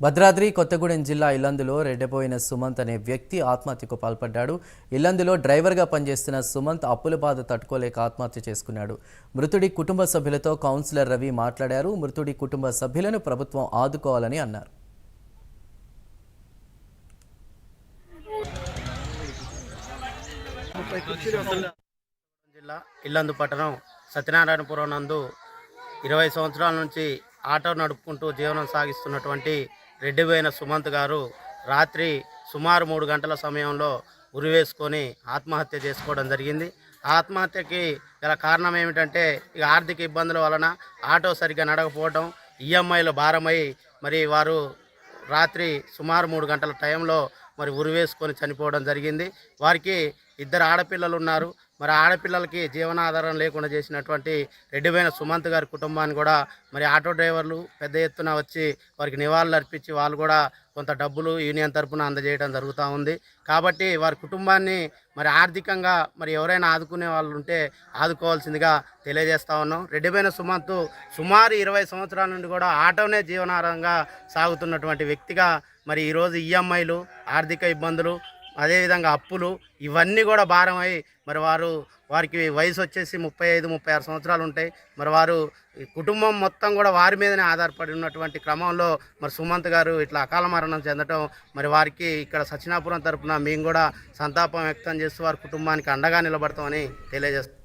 భద్రాద్రి కొత్తగూడెం జిల్లా ఇల్లందులో రెడ్డిపోయిన సుమంత్ అనే వ్యక్తి ఆత్మహత్యకు పాల్పడ్డాడు. ఇల్లందులో డ్రైవర్గా పనిచేస్తున్న సుమంత్ అప్పుల బాధ తట్టుకోలేక ఆత్మహత్య చేసుకున్నాడు. మృతుడి కుటుంబ సభ్యులతో కౌన్సిలర్ రవి మాట్లాడారు. మృతుడి కుటుంబ సభ్యులను ప్రభుత్వం ఆదుకోవాలని అన్నారు. జిల్లా ఇల్లందు పట్టణం సత్యనారాయణపురం నందు 20 సంవత్సరాల నుంచి ఆటో నడుపుకుంటూ జీవనం సాగిస్తున్నటువంటి రెడ్డిపోయిన సుమంత్ గారు రాత్రి సుమారు 3 గంటల సమయంలో ఉరివేసుకొని ఆత్మహత్య చేసుకోవడం జరిగింది. ఆత్మహత్యకి గల కారణం ఏమిటంటే ఇక ఆర్థిక ఇబ్బందుల వలన ఆటో సరిగ్గా నడకపోవడం, ఈఎంఐలు భారమై మరి వారు రాత్రి సుమారు 3 గంటల టైంలో మరి ఉరివేసుకొని చనిపోవడం జరిగింది. వారికి 2 ఆడపిల్లలు ఉన్నారు. మరి ఆడపిల్లలకి జీవనాధారం లేకుండా చేసినటువంటి రెడ్డిపోయిన సుమంత్ గారి కుటుంబాన్ని కూడా మరి ఆటో డ్రైవర్లు పెద్ద ఎత్తున వచ్చి వారికి నివాళులు అర్పించి వాళ్ళు కూడా కొంత డబ్బులు యూనియన్ తరఫున అందజేయడం జరుగుతూ ఉంది. కాబట్టి వారి కుటుంబాన్ని మరి ఆర్థికంగా మరి ఎవరైనా ఆదుకునే వాళ్ళు ఉంటే ఆదుకోవాల్సిందిగా తెలియజేస్తా ఉన్నాం. రెడ్డిపోయిన సుమంత్ సుమారు 20 సంవత్సరాల నుండి కూడా ఆటోనే జీవనాధారంగా సాగుతున్నటువంటి వ్యక్తిగా మరి ఈరోజు ఈఎంఐలు, ఆర్థిక ఇబ్బందులు, అదేవిధంగా అప్పులు ఇవన్నీ కూడా భారమై మరి వారికి వయసు వచ్చేసి 35-36 సంవత్సరాలు ఉంటాయి. మరి వారు కుటుంబం మొత్తం కూడా వారి మీదనే ఆధారపడి ఉన్నటువంటి క్రమంలో మరి సుమంత్ గారు ఇట్లా అకాల మరణం చెందడం మరి వారికి ఇక్కడ సత్యనాపురం తరఫున మేము కూడా సంతాపం వ్యక్తం చేస్తూ వారి కుటుంబానికి అండగా నిలబడతామని తెలియజేస్తాం.